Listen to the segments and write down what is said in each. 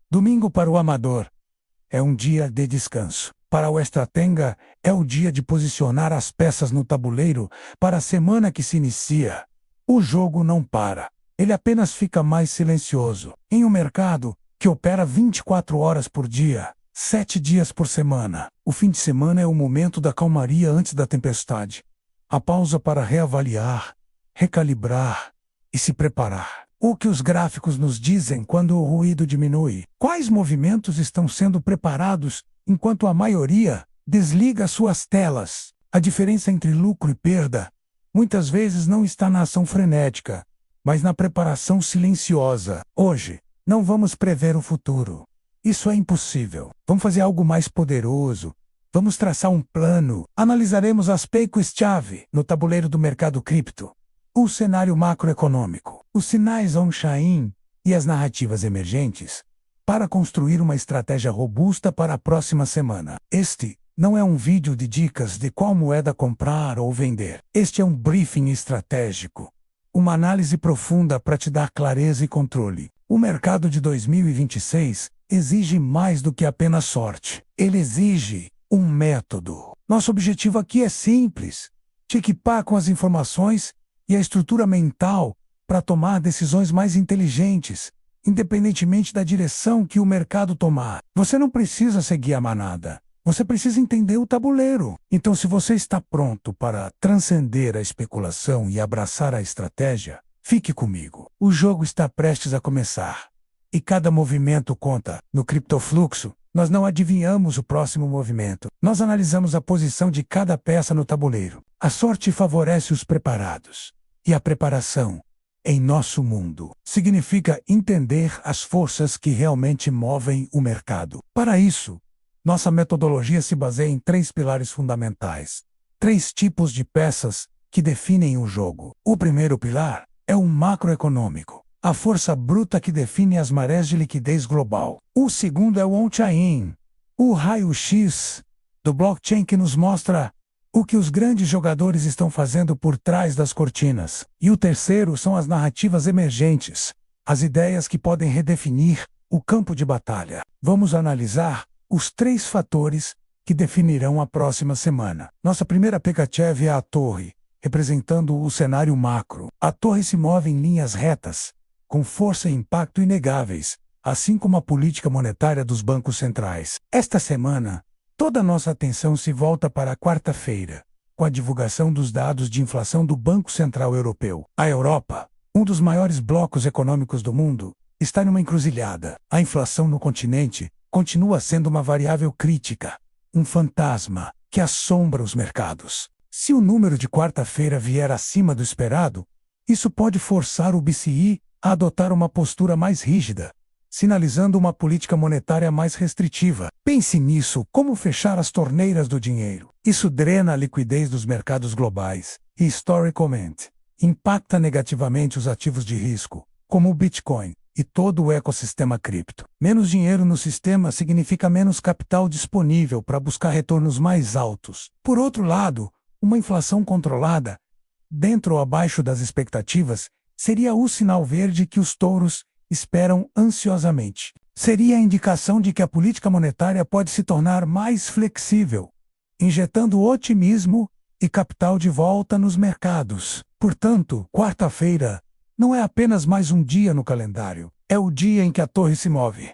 Domingo para o amador é um dia de descanso. Para o estratega, é o dia de posicionar as peças no tabuleiro para a semana que se inicia. O jogo não para. Ele apenas fica mais silencioso. Em um mercado que opera 24 horas por dia, 7 dias por semana, o fim de semana é o momento da calmaria antes da tempestade. A pausa para reavaliar, recalibrar e se preparar. O que os gráficos nos dizem quando o ruído diminui? Quais movimentos estão sendo preparados enquanto a maioria desliga suas telas? A diferença entre lucro e perda muitas vezes não está na ação frenética, mas na preparação silenciosa. Hoje, não vamos prever o futuro. Isso é impossível. Vamos fazer algo mais poderoso. Vamos traçar um plano. Analisaremos as peças-chave no tabuleiro do mercado cripto. O cenário macroeconômico, os sinais on-chain e as narrativas emergentes para construir uma estratégia robusta para a próxima semana. Este não é um vídeo de dicas de qual moeda comprar ou vender. Este é um briefing estratégico, uma análise profunda para te dar clareza e controle. O mercado de 2026 exige mais do que apenas sorte. Ele exige um método. Nosso objetivo aqui é simples: te equipar com as informações e a estrutura mental para tomar decisões mais inteligentes, independentemente da direção que o mercado tomar. Você não precisa seguir a manada. Você precisa entender o tabuleiro. Então, se você está pronto para transcender a especulação e abraçar a estratégia, fique comigo. O jogo está prestes a começar. E cada movimento conta. No criptofluxo, nós não adivinhamos o próximo movimento. Nós analisamos a posição de cada peça no tabuleiro. A sorte favorece os preparados. E a preparação, em nosso mundo, significa entender as forças que realmente movem o mercado. Para isso, nossa metodologia se baseia em 3 pilares fundamentais. 3 tipos de peças que definem o jogo. O primeiro pilar é o macroeconômico, a força bruta que define as marés de liquidez global. O segundo é o on-chain, o raio-x do blockchain que nos mostra o que os grandes jogadores estão fazendo por trás das cortinas. E o terceiro são as narrativas emergentes, as ideias que podem redefinir o campo de batalha. Vamos analisar os 3 fatores que definirão a próxima semana. Nossa primeira peça-chave é a torre, representando o cenário macro. A torre se move em linhas retas, com força e impacto inegáveis, assim como a política monetária dos bancos centrais. Esta semana, toda a nossa atenção se volta para a quarta-feira, com a divulgação dos dados de inflação do Banco Central Europeu. A Europa, um dos maiores blocos econômicos do mundo, está numa encruzilhada. A inflação no continente continua sendo uma variável crítica, um fantasma que assombra os mercados. Se o número de quarta-feira vier acima do esperado, isso pode forçar o BCE a adotar uma postura mais rígida, sinalizando uma política monetária mais restritiva. Pense nisso como fechar as torneiras do dinheiro. Isso drena a liquidez dos mercados globais e, historicamente, impacta negativamente os ativos de risco, como o Bitcoin e todo o ecossistema cripto. Menos dinheiro no sistema significa menos capital disponível para buscar retornos mais altos. Por outro lado, uma inflação controlada, dentro ou abaixo das expectativas, seria o sinal verde que os touros esperam ansiosamente. Seria a indicação de que a política monetária pode se tornar mais flexível, injetando otimismo e capital de volta nos mercados. Portanto, quarta-feira não é apenas mais um dia no calendário, é o dia em que a torre se move.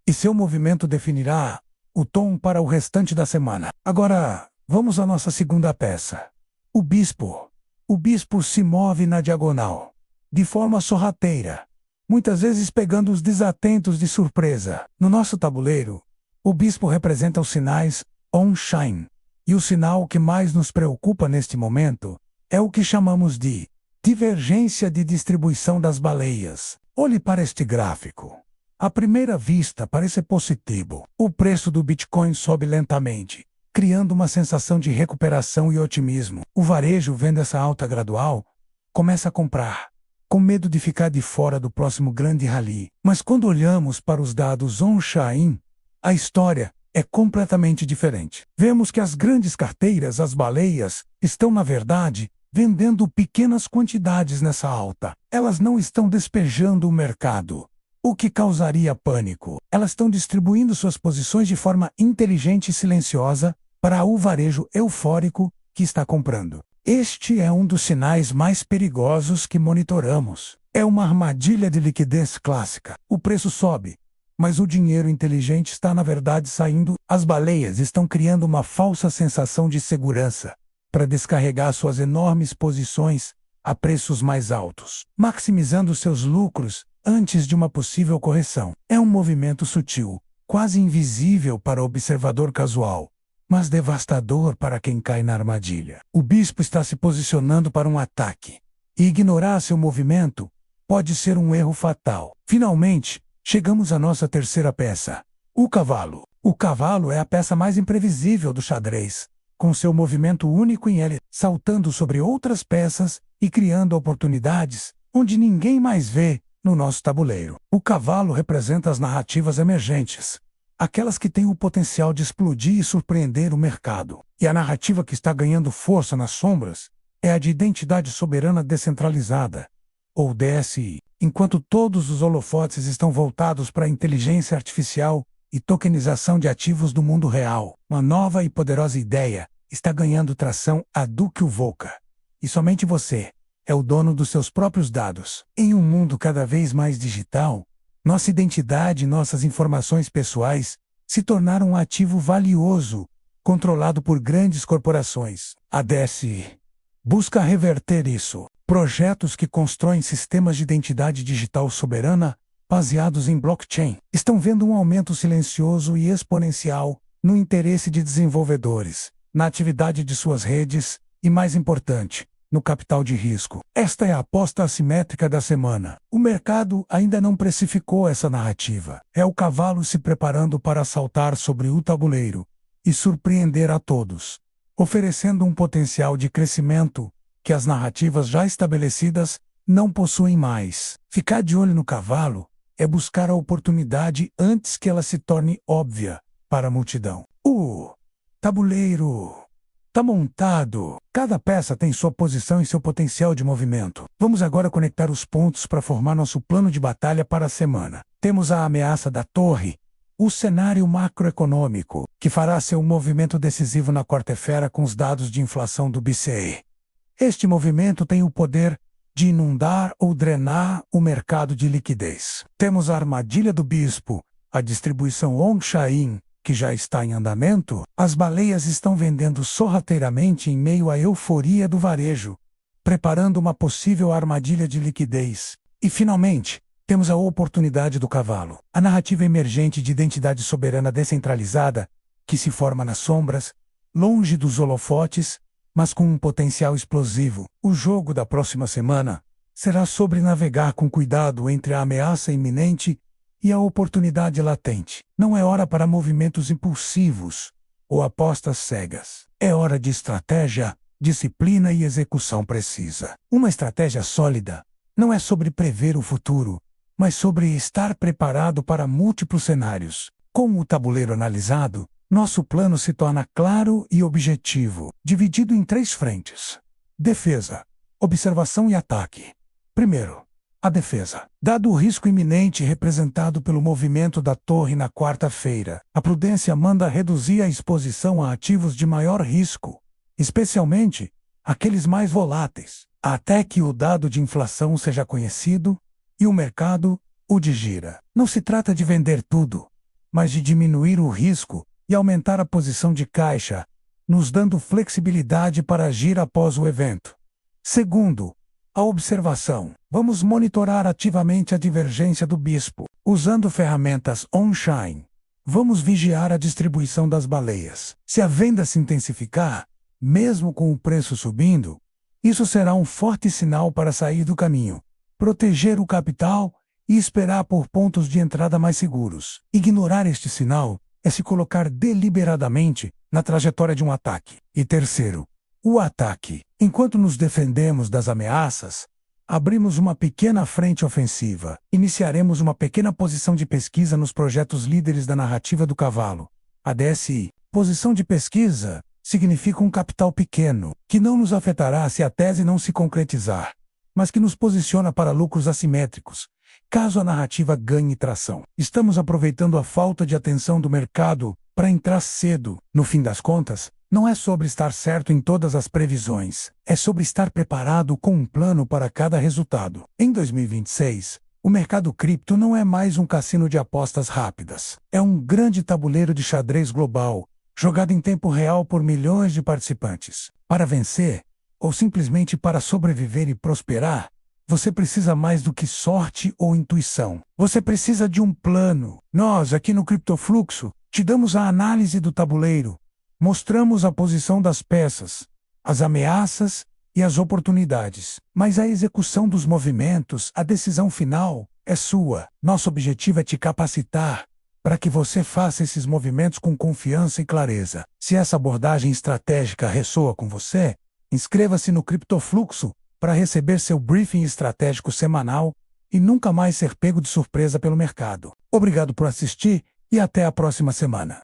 E seu movimento definirá o tom para o restante da semana. Agora, vamos à nossa segunda peça. O bispo. O bispo se move na diagonal, de forma sorrateira, muitas vezes pegando os desatentos de surpresa. No nosso tabuleiro, o bispo representa os sinais on-chain, e o sinal que mais nos preocupa neste momento é o que chamamos de divergência de distribuição das baleias. Olhe para este gráfico. À primeira vista parece positivo. O preço do Bitcoin sobe lentamente, criando uma sensação de recuperação e otimismo. O varejo, vendo essa alta gradual, começa a comprar, com medo de ficar de fora do próximo grande rally. Mas quando olhamos para os dados on-chain, a história é completamente diferente. Vemos que as grandes carteiras, as baleias, estão, na verdade, vendendo pequenas quantidades nessa alta. Elas não estão despejando o mercado. O que causaria pânico? Elas estão distribuindo suas posições de forma inteligente e silenciosa para o varejo eufórico que está comprando. Este é um dos sinais mais perigosos que monitoramos. É uma armadilha de liquidez clássica. O preço sobe, mas o dinheiro inteligente está na verdade saindo. As baleias estão criando uma falsa sensação de segurança para descarregar suas enormes posições a preços mais altos, maximizando seus lucros antes de uma possível correção. É um movimento sutil, quase invisível para o observador casual, mas devastador para quem cai na armadilha. O bispo está se posicionando para um ataque, e ignorar seu movimento pode ser um erro fatal. Finalmente, chegamos à nossa terceira peça, o cavalo. O cavalo é a peça mais imprevisível do xadrez, com seu movimento único em L, saltando sobre outras peças e criando oportunidades onde ninguém mais vê no nosso tabuleiro. O cavalo representa as narrativas emergentes, aquelas que têm o potencial de explodir e surpreender o mercado. E a narrativa que está ganhando força nas sombras é a de identidade soberana descentralizada, ou DSI. Enquanto todos os holofotes estão voltados para a inteligência artificial e tokenização de ativos do mundo real, uma nova e poderosa ideia está ganhando tração: a Duke Voca. E somente você é o dono dos seus próprios dados. Em um mundo cada vez mais digital, nossa identidade e nossas informações pessoais se tornaram um ativo valioso, controlado por grandes corporações. A DSI busca reverter isso. Projetos que constroem sistemas de identidade digital soberana baseados em blockchain estão vendo um aumento silencioso e exponencial no interesse de desenvolvedores, na atividade de suas redes e, mais importante, no capital de risco. Esta é a aposta assimétrica da semana. O mercado ainda não precificou essa narrativa. É o cavalo se preparando para saltar sobre o tabuleiro e surpreender a todos, oferecendo um potencial de crescimento que as narrativas já estabelecidas não possuem mais. Ficar de olho no cavalo é buscar a oportunidade antes que ela se torne óbvia para a multidão. O tabuleiro está montado. Cada peça tem sua posição e seu potencial de movimento. Vamos agora conectar os pontos para formar nosso plano de batalha para a semana. Temos a ameaça da torre, o cenário macroeconômico, que fará seu movimento decisivo na quarta-feira com os dados de inflação do BCE. Este movimento tem o poder de inundar ou drenar o mercado de liquidez. Temos a armadilha do bispo, a distribuição on-chain, que já está em andamento. As baleias estão vendendo sorrateiramente em meio à euforia do varejo, preparando uma possível armadilha de liquidez. E, finalmente, temos a oportunidade do cavalo, a narrativa emergente de identidade soberana descentralizada, que se forma nas sombras, longe dos holofotes, mas com um potencial explosivo. O jogo da próxima semana será sobre navegar com cuidado entre a ameaça iminente e a oportunidade latente. Não é hora para movimentos impulsivos ou apostas cegas. É hora de estratégia, disciplina e execução precisa. Uma estratégia sólida não é sobre prever o futuro, mas sobre estar preparado para múltiplos cenários. Com o tabuleiro analisado, nosso plano se torna claro e objetivo, dividido em 3 frentes: defesa, observação e ataque. Primeiro, a defesa. Dado o risco iminente representado pelo movimento da torre na quarta-feira, a prudência manda reduzir a exposição a ativos de maior risco, especialmente aqueles mais voláteis, até que o dado de inflação seja conhecido e o mercado o digira. Não se trata de vender tudo, mas de diminuir o risco e aumentar a posição de caixa, nos dando flexibilidade para agir após o evento. Segundo, a observação. Vamos monitorar ativamente a divergência do bispo. Usando ferramentas on-chain, vamos vigiar a distribuição das baleias. Se a venda se intensificar, mesmo com o preço subindo, isso será um forte sinal para sair do caminho, proteger o capital e esperar por pontos de entrada mais seguros. Ignorar este sinal é se colocar deliberadamente na trajetória de um ataque. E terceiro, o ataque. Enquanto nos defendemos das ameaças, abrimos uma pequena frente ofensiva. Iniciaremos uma pequena posição de pesquisa nos projetos líderes da narrativa do cavalo, a DSI. Posição de pesquisa significa um capital pequeno, que não nos afetará se a tese não se concretizar, mas que nos posiciona para lucros assimétricos, caso a narrativa ganhe tração. Estamos aproveitando a falta de atenção do mercado para entrar cedo. No fim das contas, não é sobre estar certo em todas as previsões, é sobre estar preparado com um plano para cada resultado. Em 2026, o mercado cripto não é mais um cassino de apostas rápidas. É um grande tabuleiro de xadrez global, jogado em tempo real por milhões de participantes. Para vencer, ou simplesmente para sobreviver e prosperar, você precisa mais do que sorte ou intuição. Você precisa de um plano. Nós, aqui no Criptofluxo, te damos a análise do tabuleiro, mostramos a posição das peças, as ameaças e as oportunidades. Mas a execução dos movimentos, a decisão final, é sua. Nosso objetivo é te capacitar para que você faça esses movimentos com confiança e clareza. Se essa abordagem estratégica ressoa com você, inscreva-se no Criptofluxo para receber seu briefing estratégico semanal e nunca mais ser pego de surpresa pelo mercado. Obrigado por assistir e até a próxima semana.